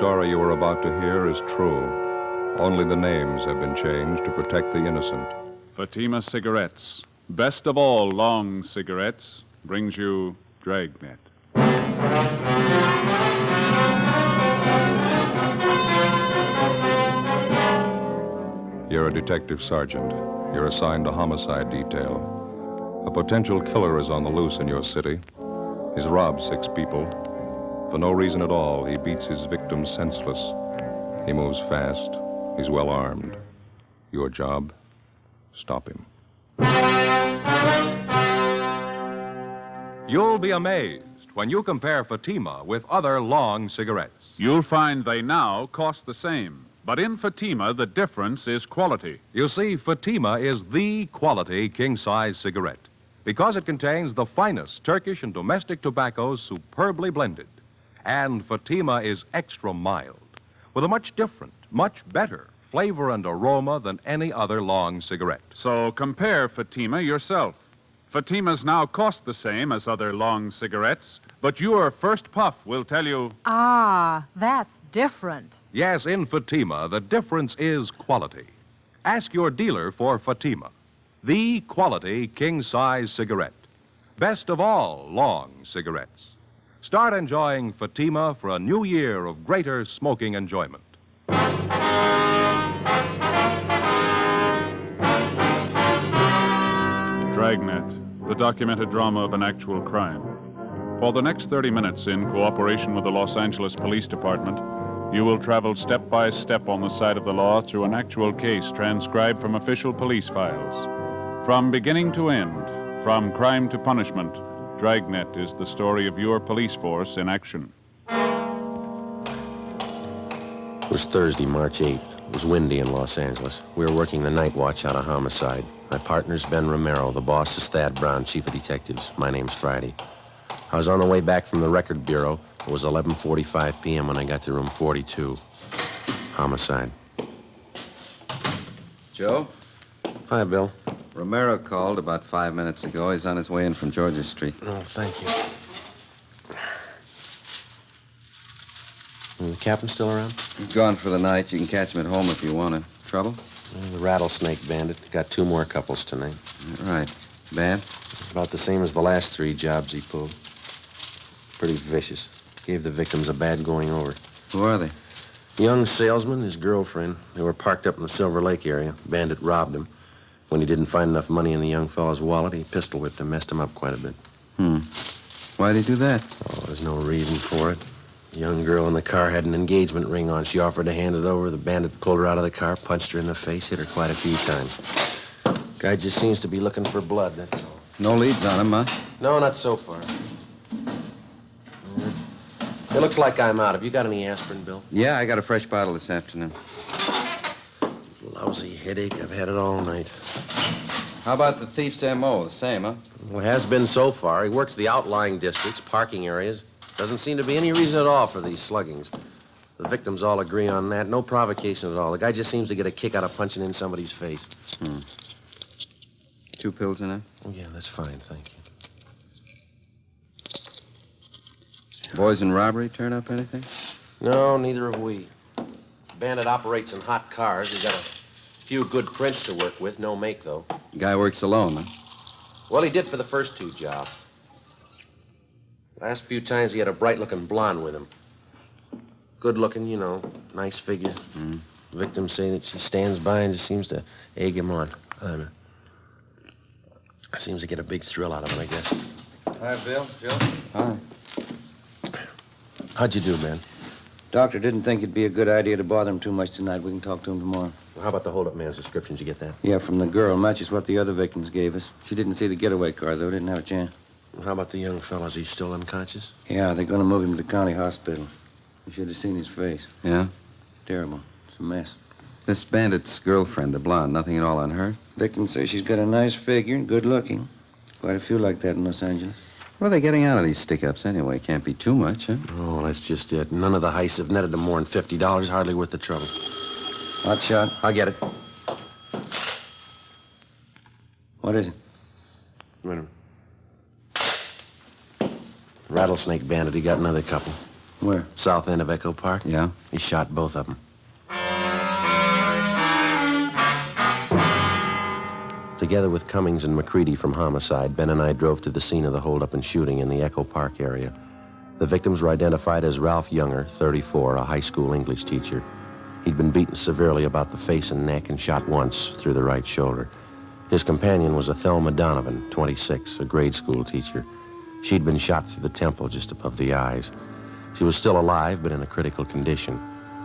story you are about to hear is true. Only the names have been changed to protect the innocent. Fatima Cigarettes, best of all long cigarettes, brings you Dragnet. You're a detective sergeant. You're assigned to homicide detail. A potential killer is on the loose in your city. He's robbed 6 people. For no reason at all, he beats his victims senseless. He moves fast. He's well armed. Your job? Stop him. You'll be amazed when you compare Fatima with other long cigarettes. You'll find they now cost the same. But in Fatima, the difference is quality. You see, Fatima is the quality king-size cigarette because it contains the finest Turkish and domestic tobaccos superbly blended. And Fatima is extra mild, with a much different, much better flavor and aroma than any other long cigarette. So compare Fatima yourself. Fatimas now cost the same as other long cigarettes, but your first puff will tell you... Ah, that's different. Yes, in Fatima, the difference is quality. Ask your dealer for Fatima, the quality king-size cigarette. Best of all long cigarettes. Start enjoying Fatima for a new year of greater smoking enjoyment. Dragnet, the documented drama of an actual crime. For the next 30 minutes, in cooperation with the Los Angeles Police Department, you will travel step by step on the side of the law through an actual case transcribed from official police files. From beginning to end, from crime to punishment, Dragnet is the story of your police force in action. It was Thursday, March 8th. It was windy in Los Angeles. We were working the night watch out of homicide. My partner's Ben Romero. The boss is Thad Brown, chief of detectives. My name's Friday. I was on the way back from the record bureau. It was 11:45 p.m. when I got to room 42. Homicide. Joe? Hi, Bill. Romero called about 5 minutes ago. He's on his way in from Georgia Street. Oh, thank you. The captain still around? He's gone for the night. You can catch him at home if you want him. Trouble? The rattlesnake bandit. Got 2 more couples tonight. Right. Bad? About the same as the last 3 jobs he pulled. Pretty vicious. Gave the victims a bad going over. Who are they? Young salesman, his girlfriend. They were parked up in the Silver Lake area. Bandit robbed him. When he didn't find enough money in the young fellow's wallet, he pistol whipped him, messed him up quite a bit. Why'd he do that? Oh, there's no reason for it. The young girl in the car had an engagement ring on. She offered to hand it over. The bandit pulled her out of the car, punched her in the face, hit her quite a few times. Guy just seems to be looking for blood, that's all. No leads on him, huh? No, not so far. It looks like I'm out. Have you got any aspirin, Bill? Yeah, I got a fresh bottle this afternoon. Lousy headache. I've had it all night. How about the thief's M.O.? The same, huh? Well, it has been so far. He works the outlying districts, parking areas. Doesn't seem to be any reason at all for these sluggings. The victims all agree on that. No provocation at all. The guy just seems to get a kick out of punching in somebody's face. 2 pills in it? Oh, yeah, that's fine, thank you. Boys in robbery turn up anything? No, neither have we. Bandit operates in hot cars. He's got a few good prints to work with. No make, though. Guy works alone, huh? Well, he did for the first 2 jobs. Last few times he had a bright-looking blonde with him. Good-looking, you know, nice figure. Victims say that she stands by and just seems to egg him on. I don't know. Seems to get a big thrill out of it, I guess. Hi, Bill. Joe? Hi. How'd you do, man? Doctor didn't think it'd be a good idea to bother him too much tonight. We can talk to him tomorrow. Well, how about the hold-up man's description? Did you get that? Yeah, from the girl. Matches what the other victims gave us. She didn't see the getaway car, though. Didn't have a chance. Well, how about the young fella? Is he still unconscious? Yeah, they're going to move him to the county hospital. You should have seen his face. Yeah? Terrible. It's a mess. This bandit's girlfriend, the blonde, nothing at all on her? Victims say she's got a nice figure and good looking. Quite a few like that in Los Angeles. What are they getting out of these stick-ups anyway? Can't be too much, huh? Oh, that's just it. None of the heists have netted them more than $50. Hardly worth the trouble. Hot shot. I'll get it. What is it? Wait a minute. Rattlesnake bandit. He got another couple. Where? South end of Echo Park. Yeah? He shot both of them. Together with Cummings and McCready from Homicide, Ben and I drove to the scene of the holdup and shooting in the Echo Park area. The victims were identified as Ralph Younger, 34, a high school English teacher. He'd been beaten severely about the face and neck and shot once through the right shoulder. His companion was a Thelma Donovan, 26, a grade school teacher. She'd been shot through the temple just above the eyes. She was still alive, but in a critical condition.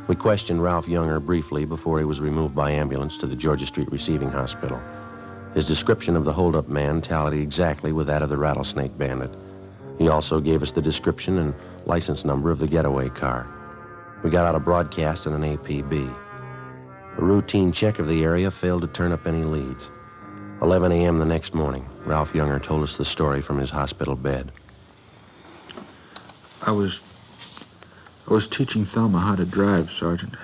We questioned Ralph Younger briefly before he was removed by ambulance to the Georgia Street Receiving Hospital. His description of the holdup man tallied exactly with that of the rattlesnake bandit. He also gave us the description and license number of the getaway car. We got out a broadcast and an APB. A routine check of the area failed to turn up any leads. 11 a.m. the next morning, Ralph Younger told us the story from his hospital bed. I was teaching Thelma how to drive, Sergeant.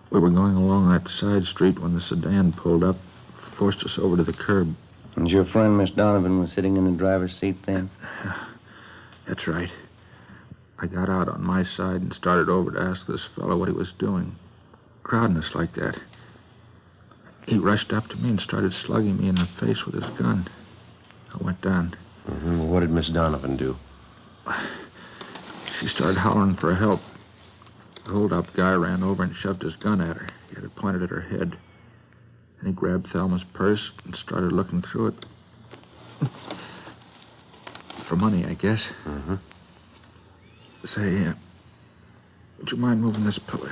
We were going along that side street when the sedan pulled up, forced us over to the curb. And your friend, Miss Donovan, was sitting in the driver's seat then? That's right. I got out on my side and started over to ask this fellow what he was doing, crowding us like that. He rushed up to me and started slugging me in the face with his gun. I went down. Mm-hmm. What did Miss Donovan do? She started hollering for help. The hold-up guy ran over and shoved his gun at her. He had it pointed at her head. And he grabbed Thelma's purse and started looking through it. For money, I guess. Mm-hmm. Say, would you mind moving this pillow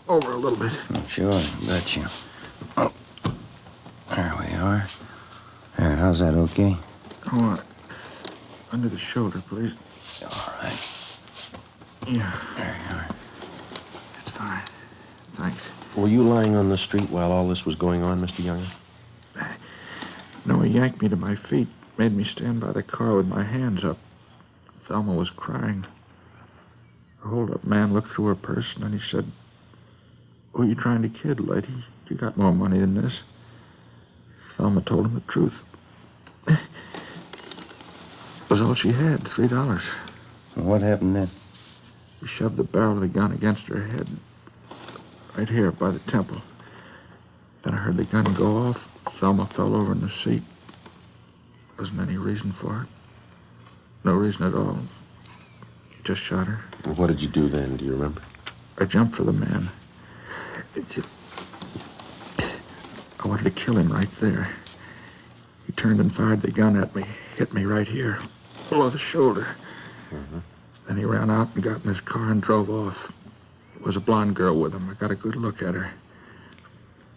over a little bit? Sure, betcha. Oh, there we are. There, how's that, okay? Oh, under the shoulder, please. All right. Yeah. There you are. That's fine. Thanks. Were you lying on the street while all this was going on, Mr. Younger? No, he yanked me to my feet, made me stand by the car with my hands up. Thelma was crying. The hold-up man looked through her purse, and then he said, "Who are you trying to kid, lady? You got more money than this." Thelma told him the truth. It was all she had, $3. What happened then? He shoved the barrel of the gun against her head, right here by the temple. Then I heard the gun go off. Thelma fell over in the seat. Wasn't any reason for it. No reason at all. He just shot her. What did you do then? Do you remember? I jumped for the man. I wanted to kill him right there. He turned and fired the gun at me, hit me right here, below the shoulder. Mm-hmm. Then he ran out and got in his car and drove off. There was a blonde girl with him. I got a good look at her.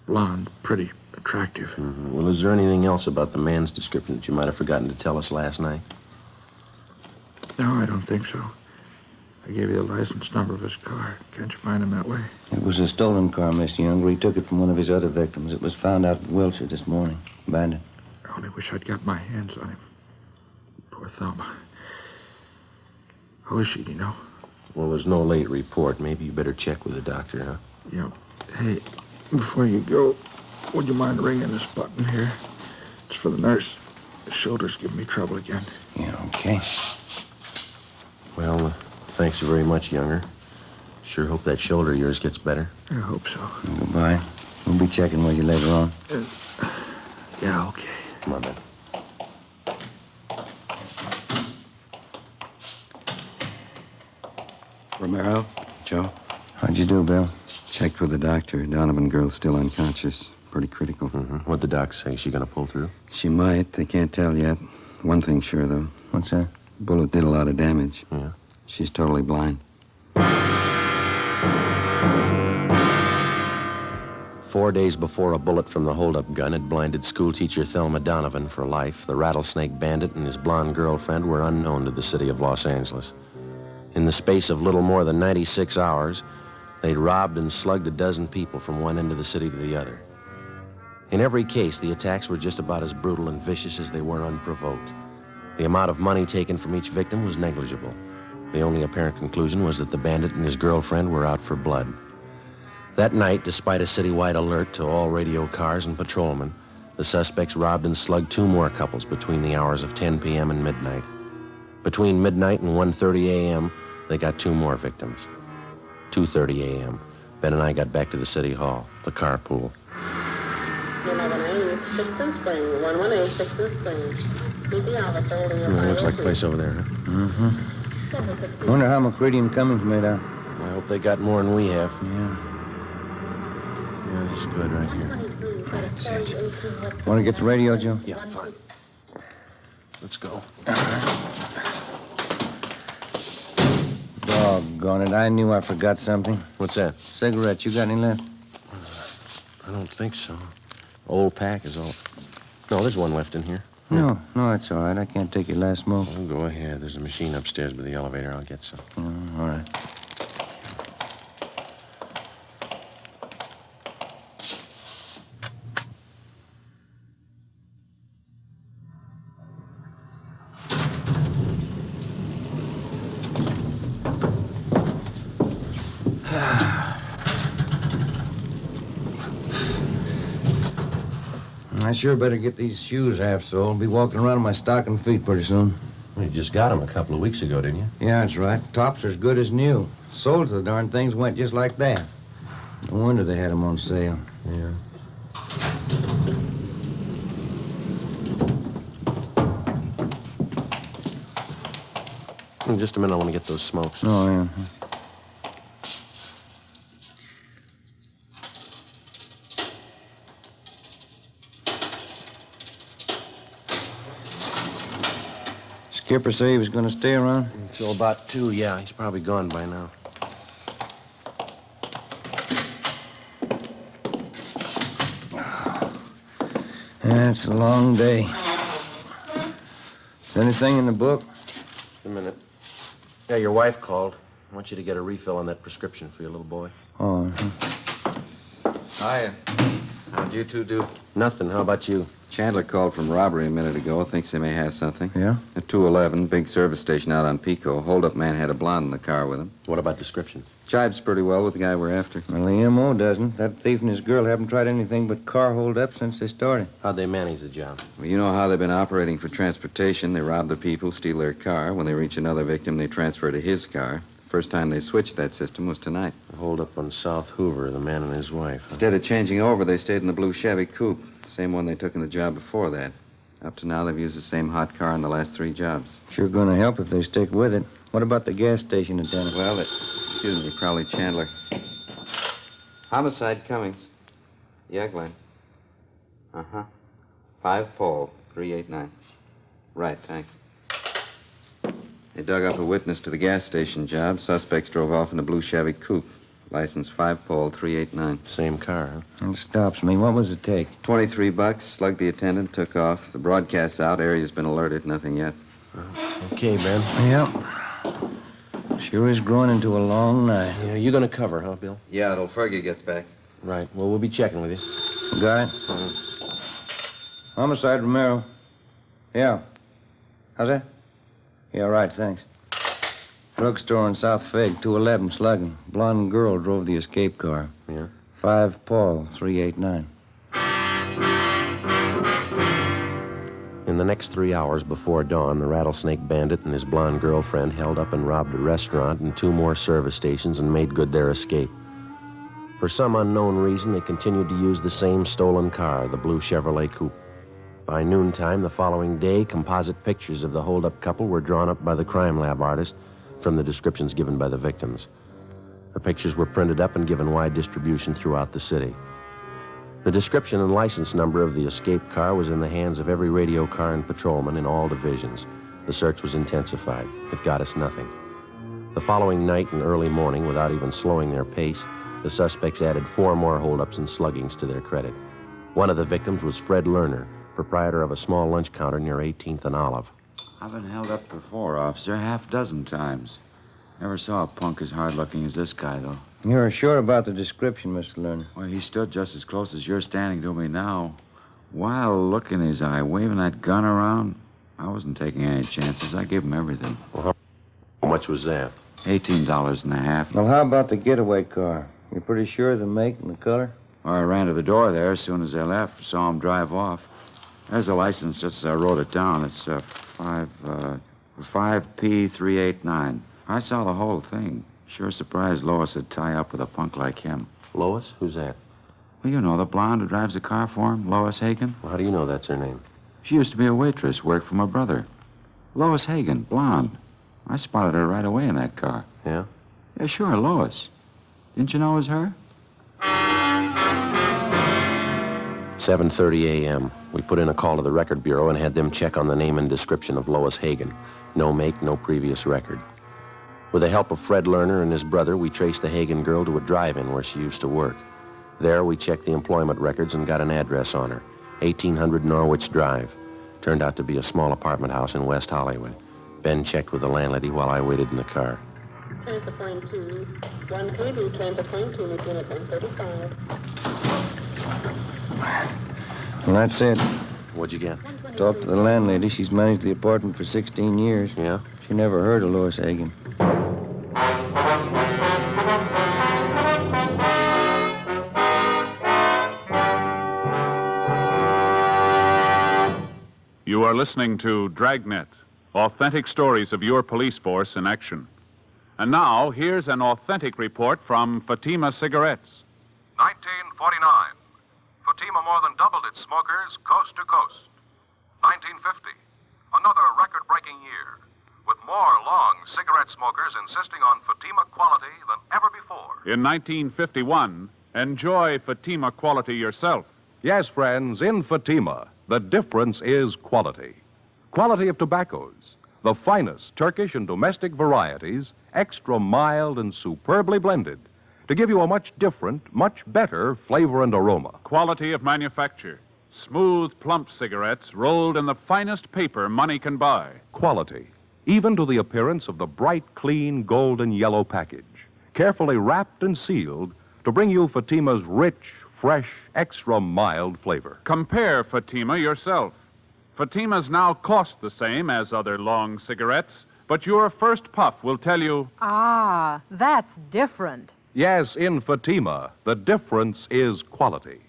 Blonde, pretty, attractive. Mm-hmm. Well, is there anything else about the man's description that you might have forgotten to tell us last night? No, I don't think so. I gave you the license number of his car. Can't you find him that way? It was a stolen car, Mr. Younger. He took it from one of his other victims. It was found out in Wilshire this morning. Abandoned. I only wish I'd got my hands on him. Poor Thelma. How is she, do you know? Well, there's no late report. Maybe you better check with the doctor, huh? Yeah. Hey, before you go, would you mind ringing this button here? It's for the nurse. The shoulder's giving me trouble again. Yeah, okay. Well, thanks very much, Younger. Sure hope that shoulder of yours gets better. I hope so. Goodbye. We'll be checking with you later on. Yeah, okay. Come on, Ben. Romero? Joe? How'd you do, Bill? Checked with the doctor. Donovan girl's still unconscious. Pretty critical. Mm-hmm. What'd the doc say? She gonna pull through? She might. They can't tell yet. One thing's sure, though. What's that? Bullet did a lot of damage. Yeah. She's totally blind. 4 days before a bullet from the holdup gun had blinded schoolteacher Thelma Donovan for life, the rattlesnake bandit and his blonde girlfriend were unknown to the city of Los Angeles. In the space of little more than 96 hours, they'd robbed and slugged a dozen people from one end of the city to the other. In every case, the attacks were just about as brutal and vicious as they were unprovoked. The amount of money taken from each victim was negligible. The only apparent conclusion was that the bandit and his girlfriend were out for blood. That night, despite a citywide alert to all radio cars and patrolmen, the suspects robbed and slugged two more couples between the hours of 10 p.m. and midnight. Between midnight and 1:30 a.m., They got 2 more victims. 2:30 a.m. Ben and I got back to the city hall, the carpool. 118 Sixth Spring. 118 Sixth Spring. Keep the officer holding your Looks like a place over there, huh? Mm-hmm. Wonder how McCready and Cummings made out. I hope they got more than we have. Yeah. Yeah, this is good right here. Want to get the radio, Joe? Yeah, fine. Let's go. Doggone it. I knew I forgot something. What's that? Cigarettes. You got any left? I don't think so. Old pack is all. No, there's one left in here. No, it's all right. I can't take your last smoke. Oh, go ahead. There's a machine upstairs by the elevator. I'll get some. All right. I sure better get these shoes half soled. I'll be walking around in my stocking feet pretty soon. Well, you just got them a couple of weeks ago, didn't you? Yeah, that's right. Tops are as good as new. Soles of the darn things went just like that. No wonder they had them on sale. Yeah. In just a minute, I want to get those smokes. Oh, yeah. Skipper say he was going to stay around? Until about 2, yeah. He's probably gone by now. Yeah, it's a long day. Anything in the book? Just a minute. Yeah, your wife called. I want you to get a refill on that prescription for your little boy. Oh, Hiya. How'd you two do? Nothing. How about you? Chandler called from robbery a minute ago. Thinks they may have something. Yeah? At 211, big service station out on Pico. Hold-up man had a blonde in the car with him. What about descriptions? Jibes pretty well with the guy we're after. Well, the M.O. doesn't. That thief and his girl haven't tried anything but car hold-up since they started. How'd they manage the job? Well, you know how they've been operating for transportation. They rob the people, steal their car. When they reach another victim, they transfer to his car. First time they switched that system was tonight. Hold up on South Hoover, the man and his wife. Huh? Instead of changing over, they stayed in the blue Chevy coupe. The same one they took in the job before that. Up to now, they've used the same hot car in the last 3 jobs. Sure gonna help if they stick with it. What about the gas station attendant? Well, excuse me, Crowley Chandler. Homicide Cummings. Yeah, Glenn. Uh-huh. 5 Paul, 389. Right, thanks. They dug up a witness to the gas station job. Suspects drove off in a blue Chevy coupe. License 5 Paul, 389. Same car, huh? It stops me. What was the take? $23. Slugged the attendant, took off. The broadcast's out. Area's been alerted. Nothing yet. Okay, Ben. Yep. Sure is growing into a long night. Yeah, you gonna cover, huh, Bill? Yeah, till Fergie gets back. Right. Well, we'll be checking with you. Got it? Homicide Romero. Yeah. How's that? Yeah, right, thanks. Drugstore in South Fig, 211, slugging. Blonde girl drove the escape car. Yeah? 5 Paul, 389. In the next 3 hours before dawn, the rattlesnake bandit and his blonde girlfriend held up and robbed a restaurant and 2 more service stations and made good their escape. For some unknown reason, they continued to use the same stolen car, the blue Chevrolet coupe. By noontime the following day, composite pictures of the hold-up couple were drawn up by the crime lab artist from the descriptions given by the victims. The pictures were printed up and given wide distribution throughout the city. The description and license number of the escaped car was in the hands of every radio car and patrolman in all divisions. The search was intensified. It got us nothing. The following night and early morning, without even slowing their pace, the suspects added 4 more holdups and sluggings to their credit. One of the victims was Fred Lerner, proprietor of a small lunch counter near 18th and Olive. I've been held up before, officer, 6 times. Never saw a punk as hard-looking as this guy, though. You're sure about the description, Mr. Lerner? Well, he stood just as close as you're standing to me now. Wild look in his eye, waving that gun around. I wasn't taking any chances. I gave him everything. Well, how much was that? $18.50. Well, how about the getaway car? You're pretty sure of the make and the color? Well, I ran to the door there as soon as they left. Saw him drive off. There's the license, just as I wrote it down. It's 5P389. I saw the whole thing. Sure surprised Lois would tie up with a punk like him. Lois? Who's that? Well, you know, the blonde who drives the car for him, Lois Hagen. Well, how do you know that's her name? She used to be a waitress, worked for my brother. Lois Hagen, blonde. I spotted her right away in that car. Yeah? Yeah, sure, Lois. Didn't you know it was her? 7:30 a.m. We put in a call to the record bureau and had them check on the name and description of Lois Hagen. No make, no previous record. With the help of Fred Lerner and his brother, we traced the Hagen girl to a drive-in where she used to work. There, we checked the employment records and got an address on her. 1800 Norwich Drive. Turned out to be a small apartment house in West Hollywood. Ben checked with the landlady while I waited in the car. Transfer point 2. 180, transfer point 2, unit 135. Well, that's it. What'd you get? Talked to the landlady. She's managed the apartment for 16 years. Yeah? She never heard of Lois Hagen. You are listening to Dragnet, authentic stories of your police force in action. And now, here's an authentic report from Fatima Cigarettes. 1949. Fatima more than doubled its smokers coast to coast. 1950. Another record-breaking year, with more long cigarette smokers insisting on Fatima quality than ever before. In 1951, enjoy Fatima quality yourself. Yes, friends, in Fatima, the difference is quality. Quality of tobaccos, the finest Turkish and domestic varieties, extra mild and superbly blended, to give you a much different, much better flavor and aroma. Quality of manufacture. Smooth, plump cigarettes rolled in the finest paper money can buy. Quality, even to the appearance of the bright, clean, golden yellow package, carefully wrapped and sealed to bring you Fatima's rich, fresh, extra mild flavor. Compare Fatima yourself. Fatimas now cost the same as other long cigarettes, but your first puff will tell you... Ah, that's different. Yes, in Fatima, the difference is quality.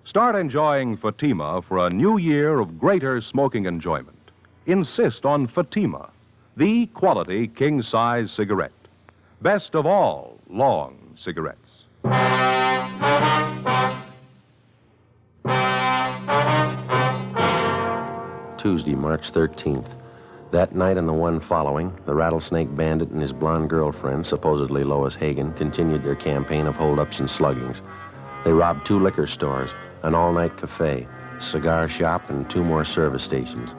Start enjoying Fatima for a new year of greater smoking enjoyment. Insist on Fatima, the quality king-size cigarette. Best of all long cigarettes. Tuesday, March 13th. That night and the one following, the Rattlesnake Bandit and his blonde girlfriend, supposedly Lois Hagen, continued their campaign of holdups and sluggings. They robbed 2 liquor stores, an all-night cafe, a cigar shop, and 2 more service stations.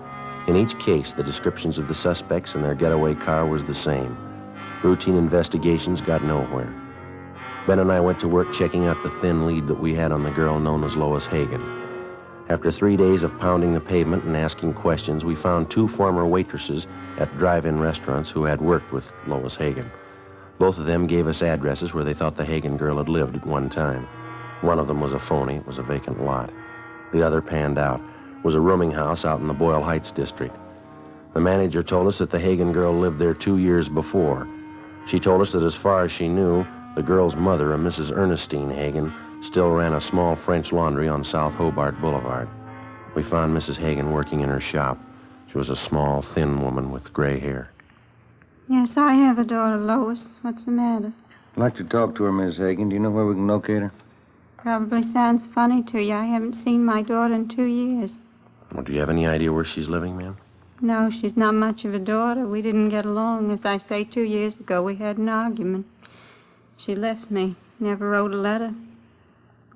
In each case, the descriptions of the suspects and their getaway car was the same. Routine investigations got nowhere. Ben and I went to work checking out the thin lead that we had on the girl known as Lois Hagen. After 3 days of pounding the pavement and asking questions, we found 2 former waitresses at drive-in restaurants who had worked with Lois Hagen. Both of them gave us addresses where they thought the Hagen girl had lived at one time. One of them was a phony. It was a vacant lot. The other panned out. It was a rooming house out in the Boyle Heights district. The manager told us that the Hagen girl lived there 2 years before. She told us that as far as she knew, the girl's mother, a Mrs. Ernestine Hagen, still ran a small French laundry on South Hobart Boulevard. We found Mrs. Hagen working in her shop. She was a small, thin woman with gray hair. Yes, I have a daughter, Lois. What's the matter? I'd like to talk to her, Miss Hagen. Do you know where we can locate her? Probably sounds funny to you. I haven't seen my daughter in 2 years. Well, do you have any idea where she's living, ma'am? No, she's not much of a daughter. We didn't get along. As I say, 2 years ago we had an argument. She left me. Never wrote a letter.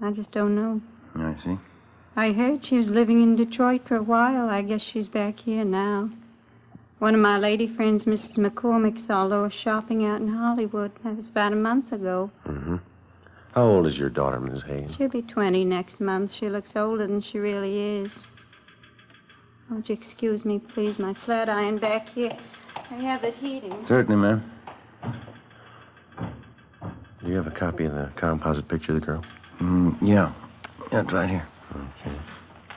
I just don't know. I see. I heard she was living in Detroit for a while. I guess she's back here now. One of my lady friends, Mrs. McCormick, saw Lois shopping out in Hollywood. That was about a month ago. Mm-hmm. How old is your daughter, Miss Hagen? She'll be 20 next month. She looks older than she really is. Would you excuse me, please? My flat iron back here. I have it heating. Certainly, ma'am. Do you have a copy of the composite picture of the girl? Yeah. Yeah, it's right here. Okay.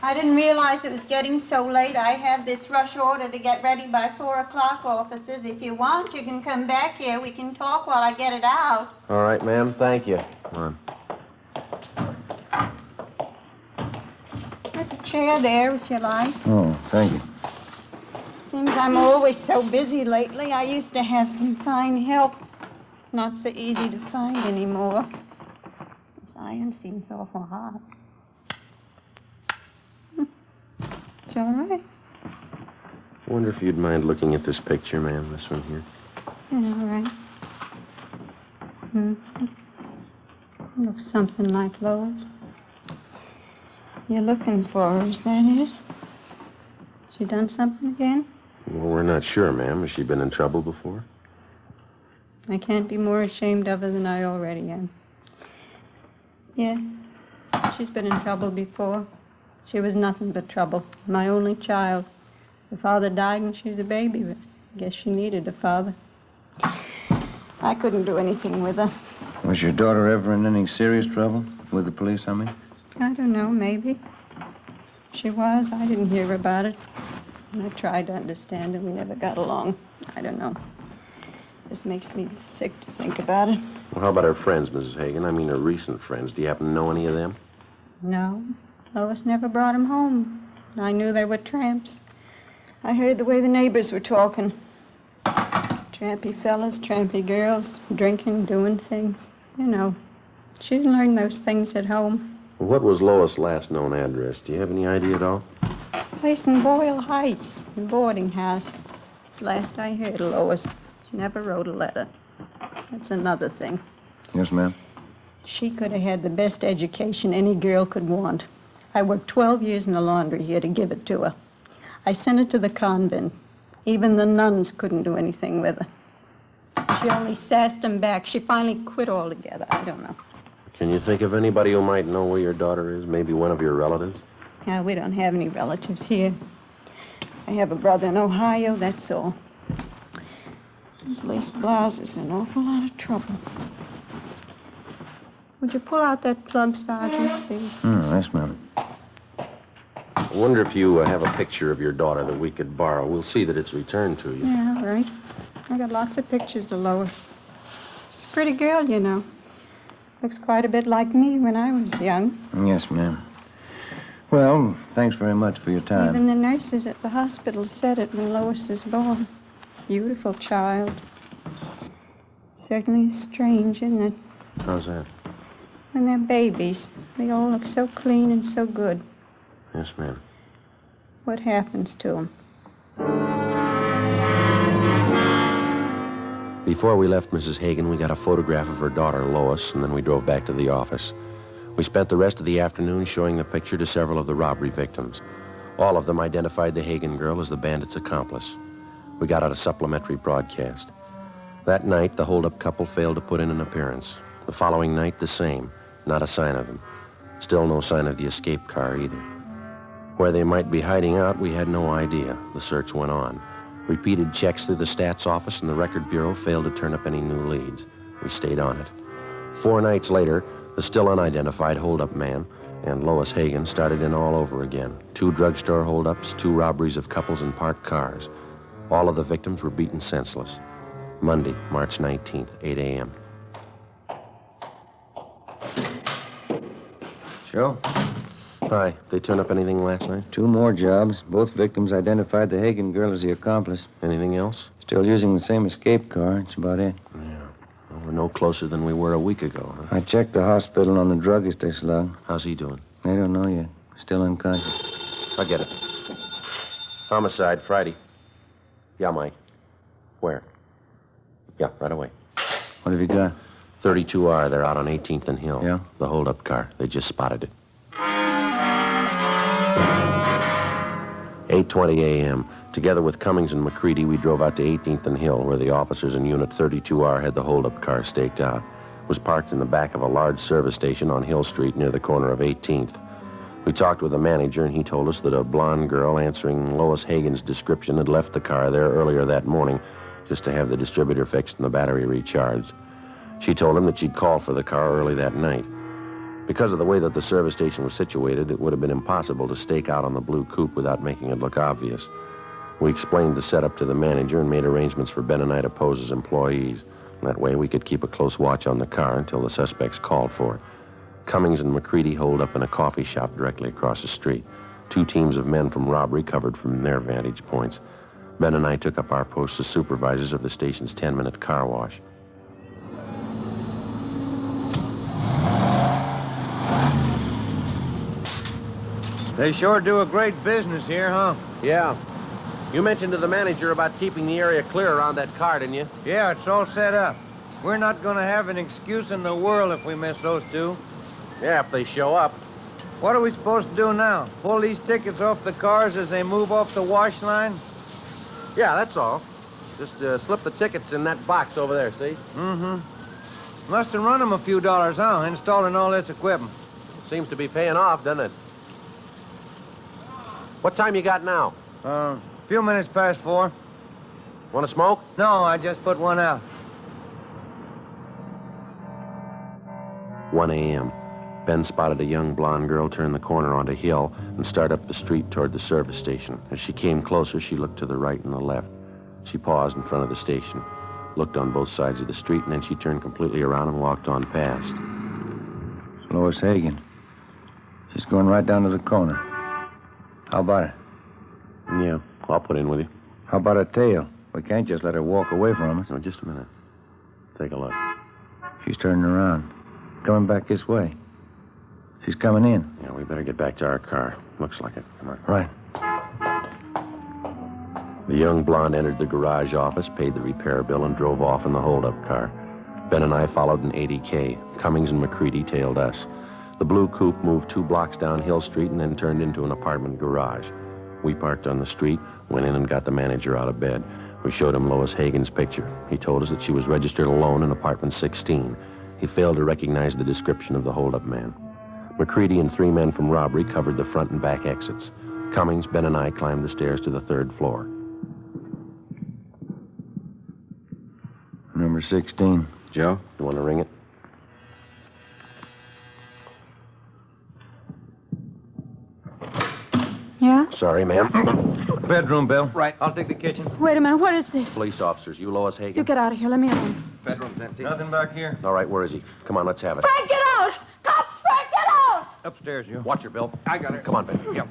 I didn't realize it was getting so late. I have this rush order to get ready by 4 o'clock, officers. If you want, you can come back here. We can talk while I get it out. All right, ma'am. Thank you. Come on. There's a chair there, if you like. Oh, thank you. Seems I'm always so busy lately. I used to have some fine help. It's not so easy to find anymore. This iron seems awful hot. It's all right. I wonder if you'd mind looking at this picture, ma'am, this one here. Yeah, all right. Looks something like Lois. You're looking for her, is that it? She done something again? Well, we're not sure, ma'am. Has she been in trouble before? I can't be more ashamed of her than I already am. Yeah, she's been in trouble before. She was nothing but trouble. My only child. Her father died when she was a baby, but I guess she needed a father. I couldn't do anything with her. Was your daughter ever in any serious trouble? With the police, I mean? I don't know, maybe. She was. I didn't hear about it. And I tried to understand her. We never got along. I don't know. This makes me sick to think about it. Well, how about her friends, Mrs. Hagen? I mean, her recent friends. Do you happen to know any of them? No. Lois never brought them home. I knew they were tramps. I heard the way the neighbors were talking. Trampy fellas, trampy girls, drinking, doing things. You know, she didn't learn those things at home. Well, what was Lois' last known address? Do you have any idea at all? Place in Boyle Heights, the boarding house. It's the last I heard of Lois. She never wrote a letter. That's another thing. Yes, ma'am. She could have had the best education any girl could want. I worked 12 years in the laundry here to give it to her. I sent her to the convent. Even the nuns couldn't do anything with her. She only sassed them back. She finally quit altogether. I don't know. Can you think of anybody who might know where your daughter is? Maybe one of your relatives? Yeah, we don't have any relatives here. I have a brother in Ohio, that's all. This lace blouse is an awful lot of trouble. Would you pull out that plug, Sergeant, please? Yes, ma'am. I wonder if you have a picture of your daughter that we could borrow. We'll see that it's returned to you. Yeah, all right. I got lots of pictures of Lois. She's a pretty girl, you know. Looks quite a bit like me when I was young. Yes, ma'am. Well, thanks very much for your time. Even the nurses at the hospital said it when Lois was born. Beautiful child. Certainly strange, isn't it? How's that? When they're babies, they all look so clean and so good. Yes, ma'am. What happens to them? Before we left Mrs. Hagen, we got a photograph of her daughter, Lois, and then we drove back to the office. We spent the rest of the afternoon showing the picture to several of the robbery victims. All of them identified the Hagen girl as the bandit's accomplice. We got out a supplementary broadcast. That night, the holdup couple failed to put in an appearance. The following night, the same. Not a sign of them. Still no sign of the escape car either. Where they might be hiding out, we had no idea. The search went on. Repeated checks through the stats office and the record bureau failed to turn up any new leads. We stayed on it. 4 nights later, the still unidentified holdup man and Lois Hagen started in all over again. 2 drugstore holdups, 2 robberies of couples in parked cars. All of the victims were beaten senseless. Monday, March 19th, 8 a.m. Joe? Hi. They turn up anything last night? 2 more jobs. Both victims identified the Hagen girl as the accomplice. Anything else? Still using the same escape car. That's about it. Yeah. Well, we're no closer than we were a week ago, huh? I checked the hospital on the druggist they slugged. How's he doing? I don't know yet. Still unconscious. I'll get it. Homicide, Friday. Yeah, Mike. Where? Yeah, right away. What have you got? 32R. They're out on 18th and Hill. Yeah? The holdup car. They just spotted it. 8:20 a.m. Together with Cummings and McCready, we drove out to 18th and Hill, where the officers in Unit 32R had the holdup car staked out. It was parked in the back of a large service station on Hill Street near the corner of 18th. We talked with the manager, and he told us that a blonde girl answering Lois Hagen's description had left the car there earlier that morning just to have the distributor fixed and the battery recharged. She told him that she'd call for the car early that night. Because of the way that the service station was situated, it would have been impossible to stake out on the blue coupe without making it look obvious. We explained the setup to the manager and made arrangements for Ben and I to pose as employees. That way we could keep a close watch on the car until the suspects called for it. Cummings and McCready holed up in a coffee shop directly across the street. 2 teams of men from robbery covered from their vantage points. Ben and I took up our posts as supervisors of the station's 10-minute car wash. They sure do a great business here, huh? Yeah. You mentioned to the manager about keeping the area clear around that car, didn't you? Yeah, it's all set up. We're not going to have an excuse in the world if we miss those two. Yeah, if they show up. What are we supposed to do now? Pull these tickets off the cars as they move off the wash line? Yeah, that's all. Just slip the tickets in that box over there, see? Mm-hmm. Must have run them a few dollars, huh, installing all this equipment. Seems to be paying off, doesn't it? What time you got now? A few minutes past 4. Want to smoke? No, I just put one out. 1 a.m. Ben spotted a young blonde girl turn the corner onto Hill and start up the street toward the service station. As she came closer, she looked to the right and the left. She paused in front of the station, looked on both sides of the street, and then she turned completely around and walked on past. It's Lois Hagen. She's going right down to the corner. How about it? Yeah, I'll put in with you. How about a tail? We can't just let her walk away from us. No, just a minute. Take a look. She's turning around. Coming back this way. She's coming in. Yeah, we better get back to our car. Looks like it. Come on. Right. The young blonde entered the garage office, paid the repair bill, and drove off in the holdup car. Ben and I followed in 80K. Cummings and McCready tailed us. The blue coupe moved 2 blocks down Hill Street and then turned into an apartment garage. We parked on the street, went in and got the manager out of bed. We showed him Lois Hagen's picture. He told us that she was registered alone in apartment 16. He failed to recognize the description of the holdup man. McCready and 3 men from robbery covered the front and back exits. Cummings, Ben, and I climbed the stairs to the 3rd floor. Number 16. Joe, you want to ring it? Yeah? Sorry, ma'am. Bedroom, Bill. Right. I'll take the kitchen. Wait a minute. What is this? Police officers, you Lois Hagen? You get out of here. Let me alone. Bedroom's empty. Nothing back here. All right, where is he? Come on, let's have it. Frank, get out! Cops, Frank, get out! Upstairs, you. Watch her, Bill. I got her. Come on, Ben. Yep.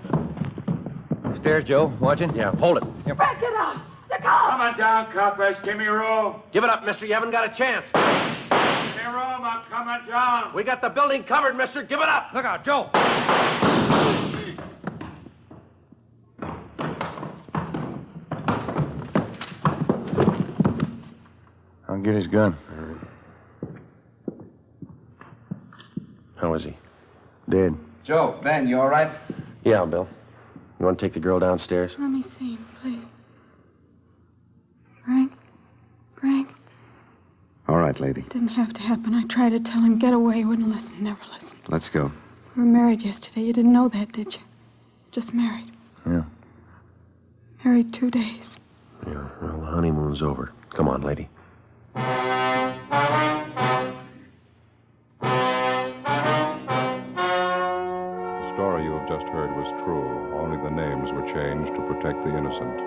Upstairs, Joe. Watching? Yeah, hold it. Yep. Frank, get out! The cops! Come on down, coppers. Give me room. Give it up, mister. You haven't got a chance. Give me room. I'm coming down. We got the building covered, mister. Give it up. Look out, Joe. I'll get his gun. How is he? Dead. Joe, Ben, you all right? Yeah, Bill. You want to take the girl downstairs? Let me see him, please. Frank? Frank? All right, lady. Didn't have to happen. I tried to tell him, get away. He wouldn't listen, never listened. Let's go. We were married yesterday. You didn't know that, did you? Just married. Yeah. Married 2 days. Yeah, well, the honeymoon's over. Come on, lady. The story you have just heard was true. Only the names were changed to protect the innocent.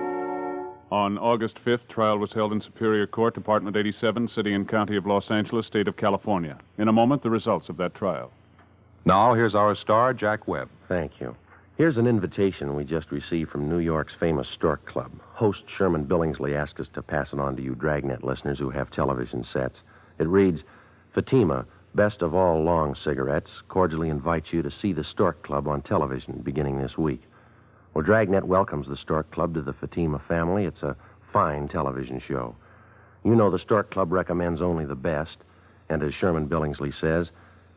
On August 5th, trial was held in Superior Court, Department 87, City and County of Los Angeles, State of California. In a moment, the results of that trial. Now, here's our star, Jack Webb. Thank you. Here's an invitation we just received from New York's famous Stork Club. Host Sherman Billingsley asked us to pass it on to you Dragnet listeners who have television sets. It reads, Fatima, best of all long cigarettes, cordially invites you to see the Stork Club on television beginning this week. Well, Dragnet welcomes the Stork Club to the Fatima family. It's a fine television show. You know the Stork Club recommends only the best, and as Sherman Billingsley says,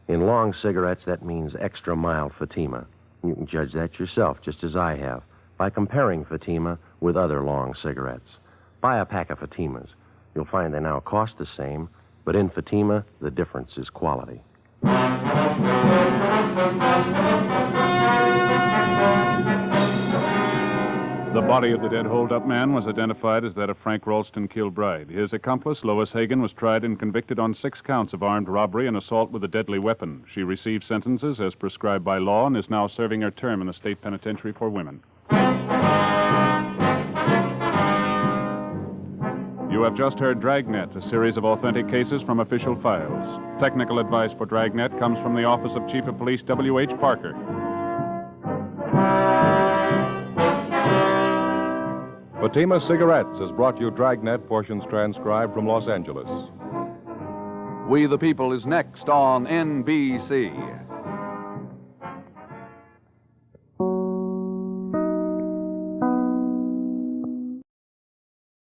in long cigarettes, that means extra mild Fatima. You can judge that yourself, just as I have, by comparing Fatima with other long cigarettes. Buy a pack of Fatimas. You'll find they now cost the same, but in Fatima, the difference is quality. The body of the dead hold-up man was identified as that of Frank Ralston Kilbride. His accomplice, Lois Hagen, was tried and convicted on 6 counts of armed robbery and assault with a deadly weapon. She received sentences as prescribed by law and is now serving her term in the state penitentiary for women. You have just heard Dragnet, a series of authentic cases from official files. Technical advice for Dragnet comes from the Office of Chief of Police W.H. Parker. Fatima Cigarettes has brought you Dragnet, portions transcribed from Los Angeles. We the People is next on NBC.